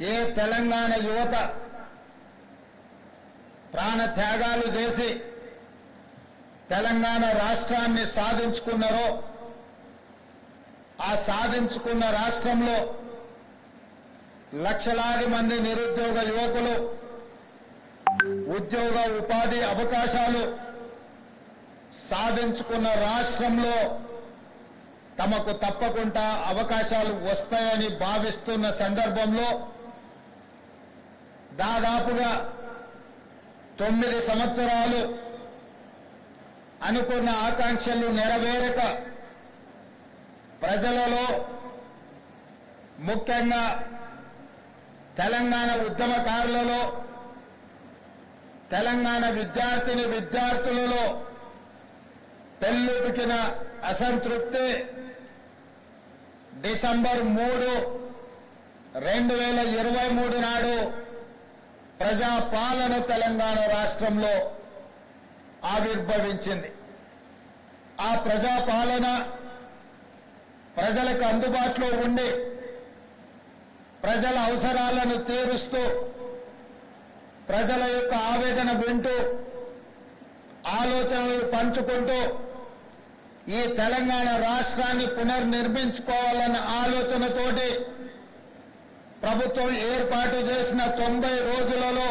ఏ తెలంగాణ యువత ప్రాణ త్యాగాలు చేసి తెలంగాణ రాష్ట్రాన్ని సాధించుకున్నారో ఆ సాధించుకున్న రాష్ట్రంలో లక్షలాది మంది నిరుద్యోగ యువకులు ఉద్యోగ ఉపాధి అవకాశాలు సాధించుకున్న రాష్ట్రంలో తమకు తప్పకుండా అవకాశాలు వస్తాయని భావిస్తున్న సందర్భంలో దాదాపుగా 9 సంవత్సరాలు అనుకున్న ఆకాంక్షలు నెరవేరక ప్రజలలో ముఖ్యంగా తెలంగాణ ఉద్యమకారులలో తెలంగాణ విద్యార్థులలో పెల్లుబికిన అసంతృప్తి డిసెంబర్ 3, 2023 నాడు ప్రజాపాలన తెలంగాణ రాష్ట్రంలో ఆవిర్భవించింది. ఆ ప్రజాపాలన ప్రజలకు అందుబాటులో ఉండి ప్రజల అవసరాలను తీరుస్తూ ప్రజల యొక్క ఆవేదన వింటూ ఆలోచనలు పంచుకుంటూ ఈ తెలంగాణ రాష్ట్రాన్ని పునర్నిర్మించుకోవాలన్న ఆలోచనతోటి ప్రభుత్వం ఏర్పాటు చేసిన 90 రోజులలో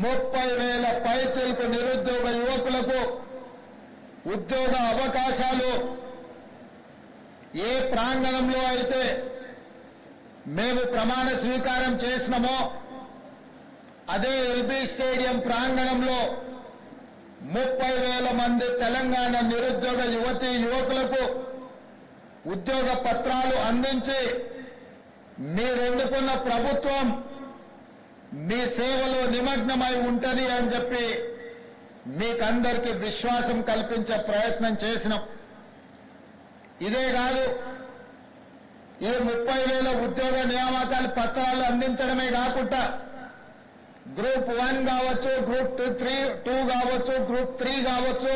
30,000 పైచిలకు నిరుద్యోగ యువకులకు ఉద్యోగ అవకాశాలు ఏ ప్రాంగణంలో అయితే మేము ప్రమాణ స్వీకారం చేసినామో అదే ఎల్బీ స్టేడియం ప్రాంగణంలో 30,000 మంది తెలంగాణ నిరుద్యోగ యువకులకు ఉద్యోగ పత్రాలు అందించి మీరెన్నుకున్న ప్రభుత్వం మీ సేవలో నిమగ్నమై ఉంటది అని చెప్పి మీకందరికీ విశ్వాసం కల్పించే ప్రయత్నం చేసినాం. ఇదే కాదు, ఈ 30,000 ఉద్యోగ నియామకాల పత్రాలు అందించడమే కాకుండా గ్రూప్ 1 కావచ్చు, గ్రూప్ 2 కావచ్చు, గ్రూప్ 3 కావచ్చు,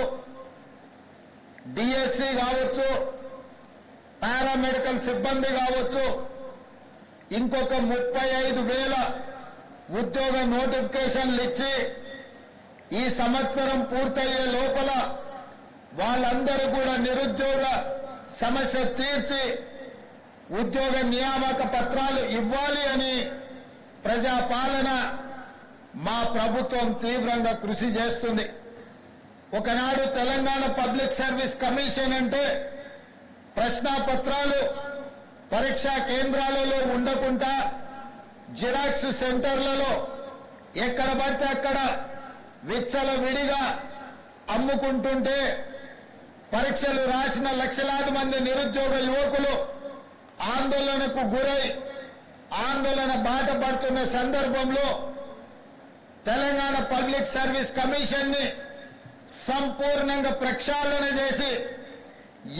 డిఎస్సి కావచ్చు, పారామెడికల్ సిబ్బంది కావచ్చు, ఇంకొక 35,000 ఉద్యోగ నోటిఫికేషన్లు ఇచ్చి ఈ సంవత్సరం పూర్తయ్యే లోపల వాళ్ళందరూ కూడా నిరుద్యోగ సమస్య తీర్చి ఉద్యోగ నియామక పత్రాలు ఇవ్వాలి అని ప్రజాపాలన మా ప్రభుత్వం తీవ్రంగా కృషి చేస్తుంది. ఒకనాడు తెలంగాణ పబ్లిక్ సర్వీస్ కమిషన్ అంటే ప్రశ్నాపత్రాలు పరీక్షా కేంద్రాలలో ఉండకుండా జిరాక్స్ సెంటర్లలో ఎక్కడ పడితే అక్కడ విచ్చలవిడిగా అమ్ముకుంటుంటే పరీక్షలు రాసిన లక్షలాది మంది నిరుద్యోగ యువకులు ఆందోళనకు గురై ఆందోళన బాట పడుతున్న సందర్భంలో తెలంగాణ పబ్లిక్ సర్వీస్ కమిషన్ ని సంపూర్ణంగా ప్రక్షాళన చేసి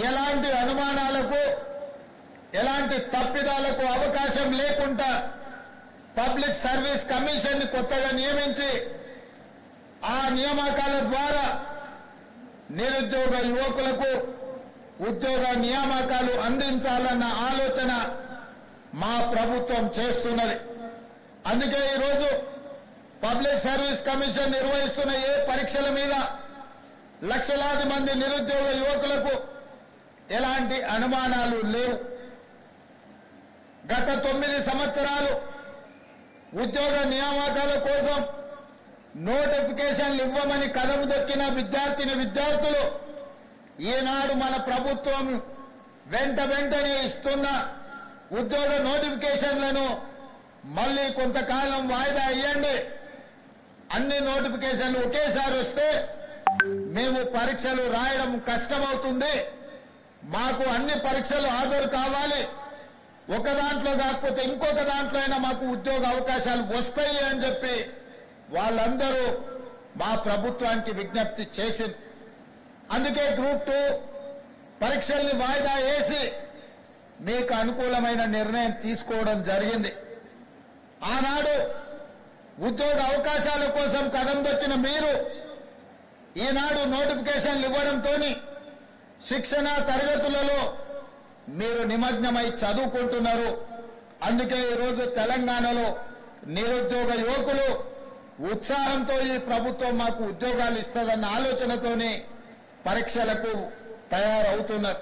ఎలాంటి అనుమానాలకు ఎలాంటి తప్పిదాలకు అవకాశం లేకుండా పబ్లిక్ సర్వీస్ కమిషన్ ని కొత్తగా నియమించి ఆ నియామకాల ద్వారా నిరుద్యోగ యువకులకు ఉద్యోగ నియామకాలు అందించాలన్న ఆలోచన మా ప్రభుత్వం చేస్తున్నది. అందుకే ఈరోజు పబ్లిక్ సర్వీస్ కమిషన్ నిర్వహిస్తున్న ఏ పరీక్షల మీద లక్షలాది మంది నిరుద్యోగ యువకులకు ఎలాంటి అనుమానాలు లేవు. గత 9 సంవత్సరాలు ఉద్యోగ నియామకాల కోసం నోటిఫికేషన్లు ఇవ్వమని కదము దొక్కిన విద్యార్థులు ఈనాడు మన ప్రభుత్వం వెంటనే ఇస్తున్న ఉద్యోగ నోటిఫికేషన్లను మళ్ళీ కొంతకాలం వాయిదా ఇవ్వండి, అన్ని నోటిఫికేషన్లు ఒకేసారి వస్తే మేము పరీక్షలు రాయడం కష్టమవుతుంది, మాకు అన్ని పరీక్షలు హాజరు కావాలి, ఒక దాంట్లో కాకపోతే ఇంకొక దాంట్లో అయినా మాకు ఉద్యోగ అవకాశాలు వస్తాయి అని చెప్పి వాళ్ళందరూ మా ప్రభుత్వానికి విజ్ఞప్తి చేసింది. అందుకే గ్రూప్ 2 పరీక్షల్ని వాయిదా వేసి మీకు అనుకూలమైన నిర్ణయం తీసుకోవడం జరిగింది. ఆనాడు ఉద్యోగ అవకాశాల కోసం కదం దొక్కిన మీరు ఈనాడు నోటిఫికేషన్లు ఇవ్వడంతో శిక్షణ తరగతులలో మీరు నిమగ్నమై చదువుకుంటున్నారు. అందుకే ఈరోజు తెలంగాణలో నిరుద్యోగ యువకులు ఉత్సాహంతో ఈ ప్రభుత్వం మాకు ఉద్యోగాలు ఇస్తుందన్న ఆలోచనతోనే పరీక్షలకు తయారవుతున్నారు.